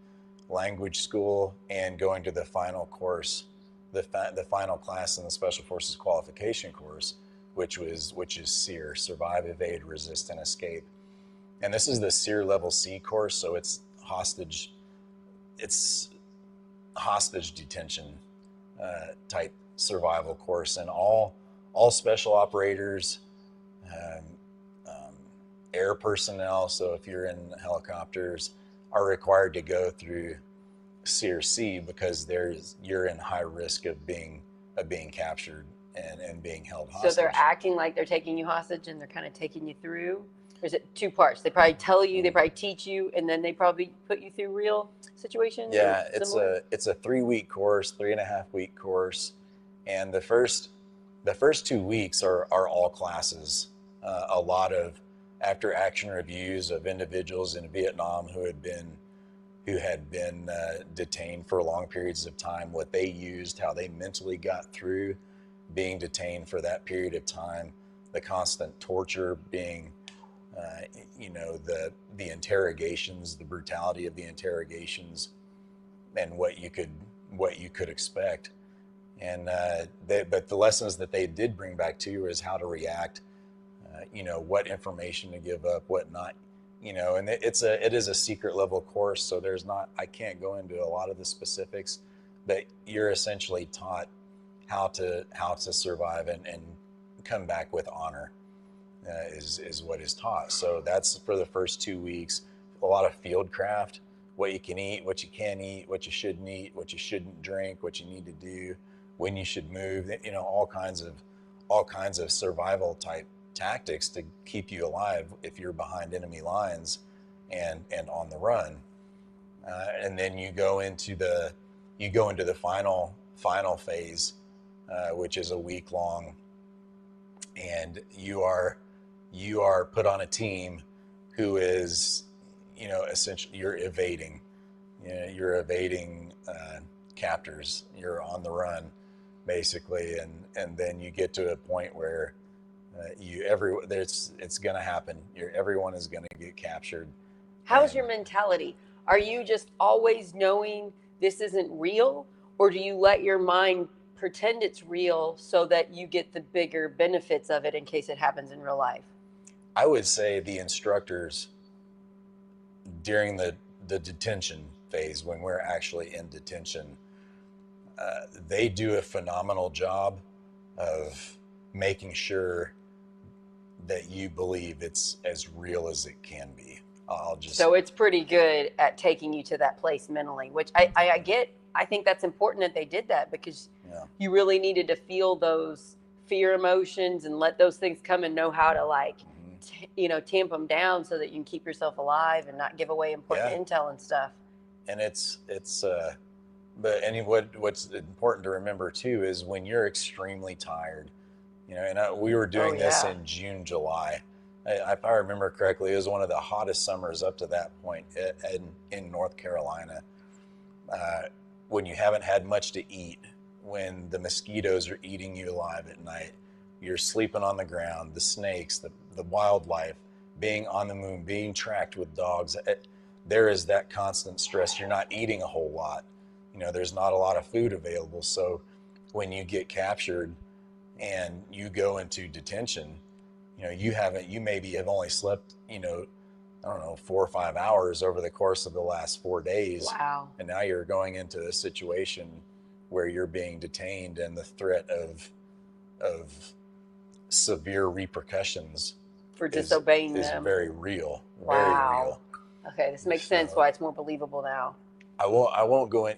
language school and going to the final course, the final class in the Special Forces Qualification course, which is SEER, Survive, Evade, Resist, and Escape. And this is the SEER Level C course, so it's hostage detention type survival course, and all special operators, air personnel, so if you're in helicopters, are required to go through SEER C, because you're in high risk of being captured and being held hostage. So they're acting like they're taking you hostage, and they're kind of taking you through? Or is it two parts? They probably tell you, they probably teach you, and then they probably put you through real situations. Yeah, or similar? it's a 3 week course, 3.5 week course, and the first 2 weeks are all classes. A lot of after action reviews of individuals in Vietnam who had been detained for long periods of time, what they used, how they mentally got through being detained for that period of time, the constant torture being, the interrogations, the brutality of the interrogations, and what you could expect. And but the lessons that they did bring back to you is how to react, what information to give up, what not, and it is a secret level course, so there's not I can't go into a lot of the specifics, but you're essentially taught how to survive and come back with honor, is what is taught. So that's for the first 2 weeks. A lot of field craft, what you can eat, what you can't eat, what you shouldn't eat, what you shouldn't drink, what you need to do, when you should move. All kinds of survival type tactics to keep you alive if you're behind enemy lines and on the run. And then you go into the final phase, which is a week long, and you are put on a team who is, essentially you're evading. You're evading captors. You're on the run, basically, and then you get to a point where it's going to happen. Everyone is going to get captured. How's your mentality? Are you just always knowing this isn't real, or do you let your mind pretend it's real so that you get the bigger benefits of it in case it happens in real life? I would say the instructors during the detention phase, when we're actually in detention, they do a phenomenal job of making sure that you believe it's as real as it can be. So it's pretty good at taking you to that place mentally, which I get. I think that's important that they did that, because you really needed to feel those fear emotions and let those things come and know how to tamp them down so that you can keep yourself alive and not give away important intel and stuff. And what's important to remember too is when you're extremely tired, we were doing this in June, July. If I remember correctly, it was one of the hottest summers up to that point in North Carolina. When you haven't had much to eat, when the mosquitoes are eating you alive at night, you're sleeping on the ground, the snakes, the wildlife, being on the moon, being tracked with dogs. There is that constant stress. You're not eating a whole lot. There's not a lot of food available. So when you get captured and you go into detention, you maybe have only slept, I don't know, 4 or 5 hours over the course of the last 4 days. Wow. And now you're going into a situation where you're being detained, and the threat of severe repercussions for disobeying is them very real. Wow. Very real. Okay, this makes sense why it's more believable now. I won't go in.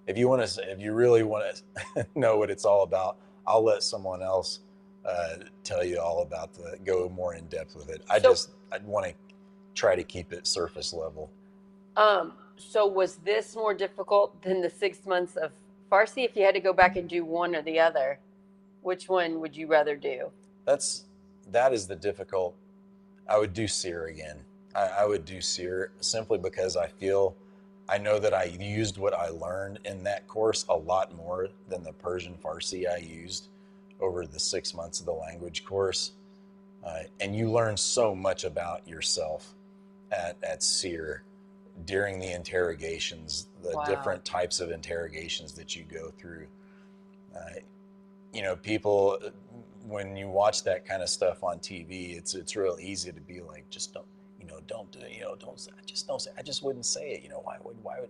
If you really want to know what it's all about, I'll let someone else tell you all about go more in depth with it. I'd want to try to keep it surface level. So was this more difficult than the 6 months of Farsi? If you had to go back and do one or the other, which one would you rather do? That is the difficult. I would do SEER again. I would do SEER simply because I know that I used what I learned in that course a lot more than the Persian Farsi I used over the 6 months of the language course. And you learn so much about yourself at SEER during the interrogations, the different types of interrogations that you go through. People, when you watch that kind of stuff on TV, it's real easy to be like, just don't say, I just wouldn't say it. Why would,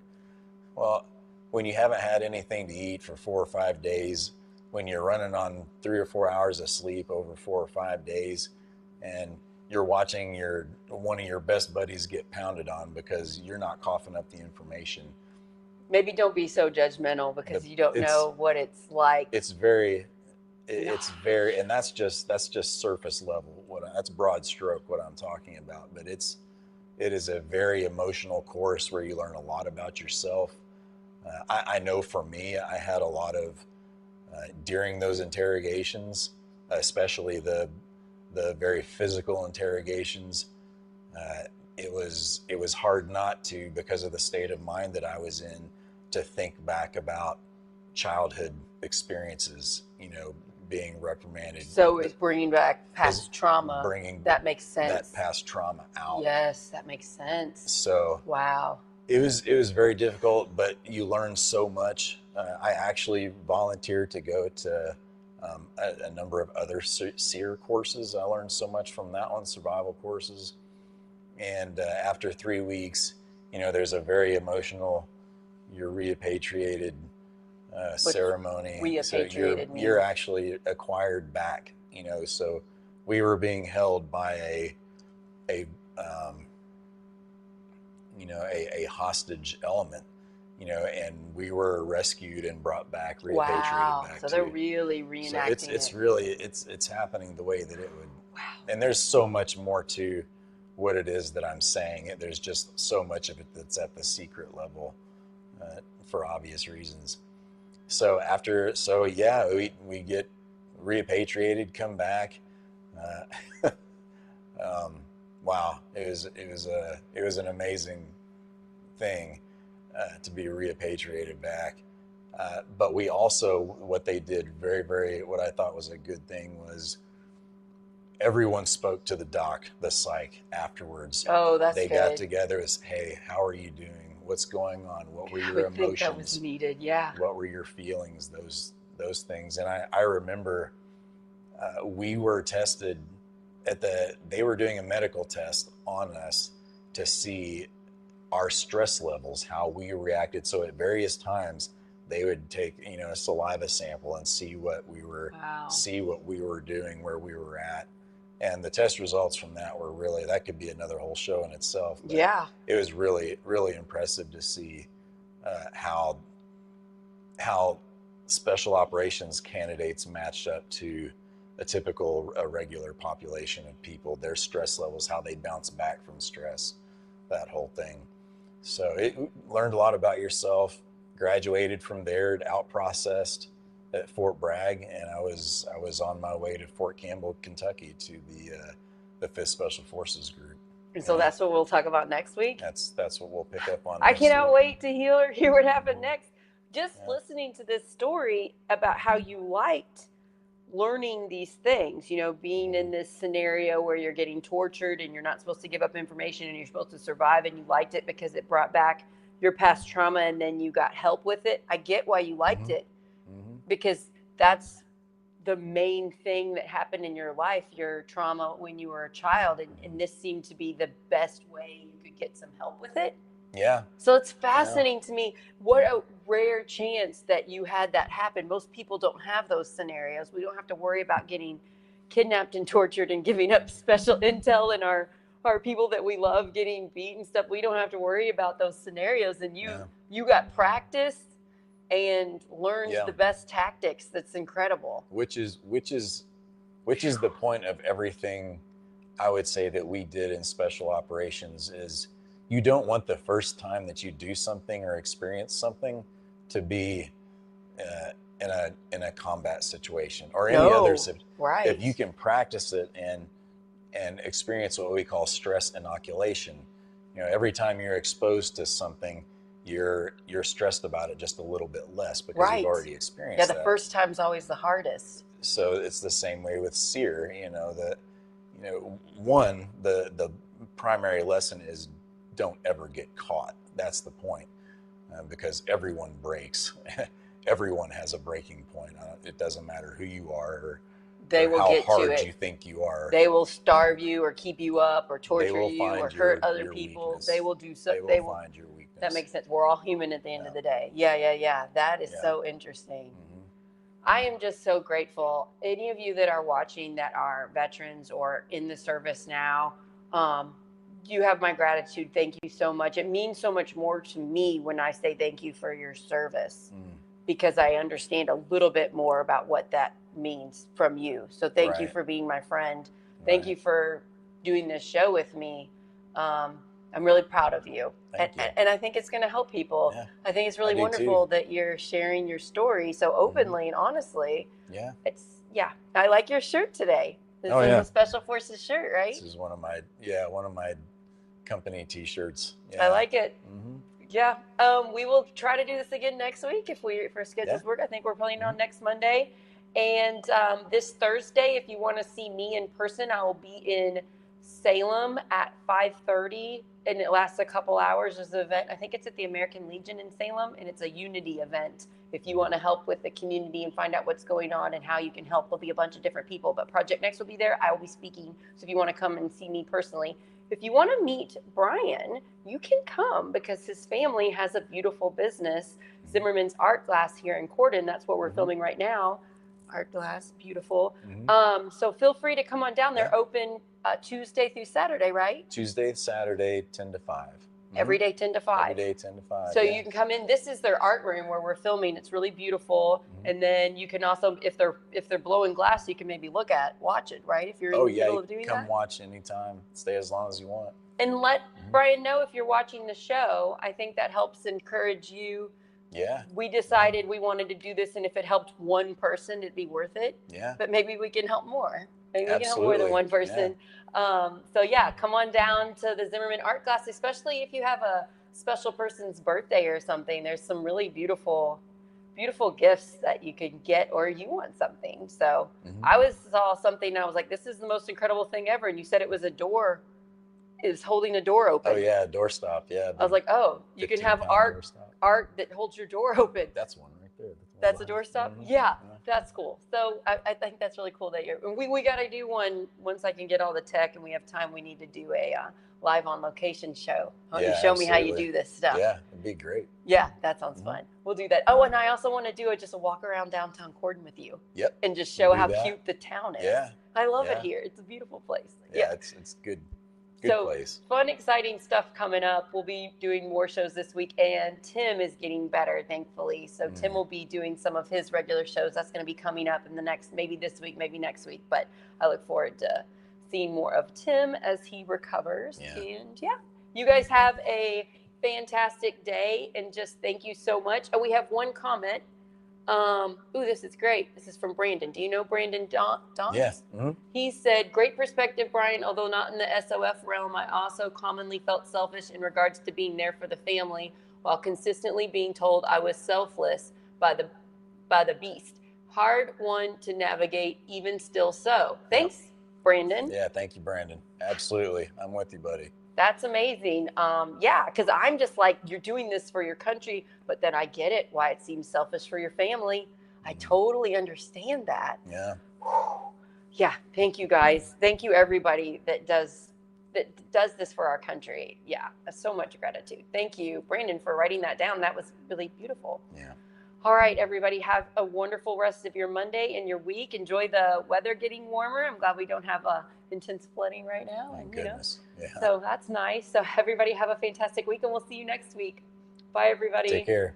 well, when you haven't had anything to eat for 4 or 5 days, when you're running on 3 or 4 hours of sleep over 4 or 5 days, and you're watching one of your best buddies get pounded on because you're not coughing up the information. Maybe don't be so judgmental because you don't know what it's like. It's very It's very, and that's just surface level. That's broad stroke what I'm talking about. But it is a very emotional course where you learn a lot about yourself. I know for me, I had a lot of during those interrogations, especially the very physical interrogations. Uh, it was hard not to, because of the state of mind that I was in, to think back about childhood experiences. Being reprimanded. So it's bringing back Is past trauma. bringing That makes sense. that past trauma out. Yes, that makes sense. So Wow. it was very difficult, but you learn so much. I actually volunteered to go to a number of other SEER courses. I learned so much from that one, survival courses. And after 3 weeks, there's a very emotional, you're repatriated ceremony. Repatriated So you're actually acquired back. So we were being held by a a hostage element, and we were rescued and brought back, repatriated back. So they're really reenacting so it's it. really it's happening the way that it would. Wow. And there's so much more to what it is that I'm saying. There's just so much of it that's at the secret level, for obvious reasons. So we get repatriated, come back. Wow, it was an amazing thing to be repatriated back. But we also, what they did very, very, what I thought was a good thing was everyone spoke to the psych afterwards. Oh, that's They good. got together as, hey, how are you doing? What's going on? What were your I would think that emotions? was needed, yeah. What were your feelings? Those things. And I remember we were tested they were doing a medical test on us to see our stress levels, how we reacted. So at various times they would take, a saliva sample and see what we were doing, where we were at. And the test results from that were really, that could be another whole show in itself. But yeah. It was really, really impressive to see how special operations candidates matched up to a typical regular population of people, their stress levels, how they bounce back from stress, that whole thing. So it learned a lot about yourself, graduated from there, out processed at Fort Bragg, and I was on my way to Fort Campbell, Kentucky, to the 5th Special Forces Group. And so that's what we'll talk about next week? That's what we'll pick up on I next cannot week. wait to hear what happened next. Just listening to this story about how you liked learning these things, being in this scenario where you're getting tortured and you're not supposed to give up information and you're supposed to survive, and you liked it because it brought back your past trauma and then you got help with it. I get why you liked it, because that's the main thing that happened in your life, your trauma when you were a child. And this seemed to be the best way you could get some help with it. Yeah. So it's fascinating to me. What a rare chance that you had that happen. Most people don't have those scenarios. We don't have to worry about getting kidnapped and tortured and giving up special intel and our people that we love getting beat and stuff. We don't have to worry about those scenarios. And you got practice and learned the best tactics. That's incredible. Which is the point of everything I would say that we did in special operations. Is you don't want the first time that you do something or experience something to be in a combat situation or any other situation. Right. If you can practice it and experience what we call stress inoculation, every time you're exposed to something, you're stressed about it just a little bit less because you've already experienced that. Yeah, the first time's always the hardest. So it's the same way with SEER. The primary lesson is don't ever get caught. That's the point, because everyone breaks. Everyone has a breaking point. It doesn't matter who you are or how hard you think you are. They will starve you or keep you up or torture you or hurt other people. Weakness. They will do something. They will find your weakness. That makes sense. We're all human at the end of the day. Yeah. That is so interesting. I am just so grateful. Any of you that are watching that are veterans or in the service now, you have my gratitude. Thank you so much. It means so much more to me when I say thank you for your service, because I understand a little bit more about what that means from you. So thank you Right. for being my friend. Thank Right. you for doing this show with me. I'm really proud of you. Thank you. And I think it's going to help people. Yeah, I think it's I really do wonderful too. that you're sharing your story so openly and honestly. Yeah. Yeah, I like your shirt today. This Oh is yeah. a Special Forces shirt, right? This is one of my company T-shirts. Yeah. I like it. Mm-hmm. Yeah. We will try to do this again next week if our schedules work. I think we're planning on next Monday. And this Thursday, if you want to see me in person, I will be in Salem at 5:30, and it lasts a couple hours. There's an event. I think it's at the American Legion in Salem, and it's a unity event. If you want to help with the community and find out what's going on and how you can help, there'll be a bunch of different people. But Project Next will be there. I will be speaking. So if you want to come and see me personally, if you want to meet Brian, you can come because his family has a beautiful business, Zimmerman's Art Glass here in Corden. That's what we're filming right now. Art Glass, beautiful. So feel free to come on down. They're open Tuesday through Saturday, right? Tuesday, Saturday, 10 to 5. Every day 10 to 5. Every day 10 to 5. So you can come in. This is their art room where we're filming. It's really beautiful. And then you can also, if they're blowing glass, you can maybe watch it, right? If you're in the middle of doing that. Come watch anytime. Stay as long as you want. And let Brian know if you're watching the show. I think that helps encourage you. Yeah. We decided we wanted to do this, and if it helped one person, it'd be worth it. Yeah. But maybe we can help more. Maybe we can help Absolutely. more than one person. Yeah. So yeah, come on down to the Zimmerman Art Class, especially if you have a special person's birthday or something. There's some really beautiful gifts that you could get, or you want something. So I saw something and I was like, this is the most incredible thing ever. And you said it was a door. Is holding a door open. Oh yeah, doorstop. Yeah. I was like, oh, you can have art that holds your door open. That's one right there. That's a doorstop. Yeah, that's cool. So I think that's really cool that we got to do one once I can get all the tech and we have time. We need to do a live on location show. You show me how you do this stuff. Yeah, it'd be great. Yeah, that sounds fun. We'll do that. Oh, and I also want to do just a walk around downtown Corden with you. Yep. And just show how cute the town is. Yeah. I love it here. It's a beautiful place. Yeah, it's good. Good place. Fun, exciting stuff coming up. We'll be doing more shows this week, and Tim is getting better, thankfully. So Tim will be doing some of his regular shows. That's going to be coming up in the next, maybe this week, maybe next week. But I look forward to seeing more of Tim as he recovers. Yeah. And you guys have a fantastic day, and just thank you so much. Oh, we have one comment. This is great. This is from Brandon. Do you know Brandon Don? Yeah. He said, great perspective, Brian. Although not in the SOF realm, I also commonly felt selfish in regards to being there for the family while consistently being told I was selfless by the beast. Hard one to navigate, even still so. Thanks, Brandon. Yeah, thank you, Brandon. Absolutely. I'm with you, buddy. That's amazing. Because I'm just like, you're doing this for your country, but then I get it, why it seems selfish for your family. I totally understand that. Yeah. Yeah. Thank you, guys. Thank you, everybody that does this for our country. Yeah. So much gratitude. Thank you, Brandon, for writing that down. That was really beautiful. Yeah. All right, everybody, have a wonderful rest of your Monday and your week. Enjoy the weather getting warmer. I'm glad we don't have intense flooding right now. Thank goodness. Yeah. So that's nice. So everybody have a fantastic week, and we'll see you next week. Bye, everybody. Take care.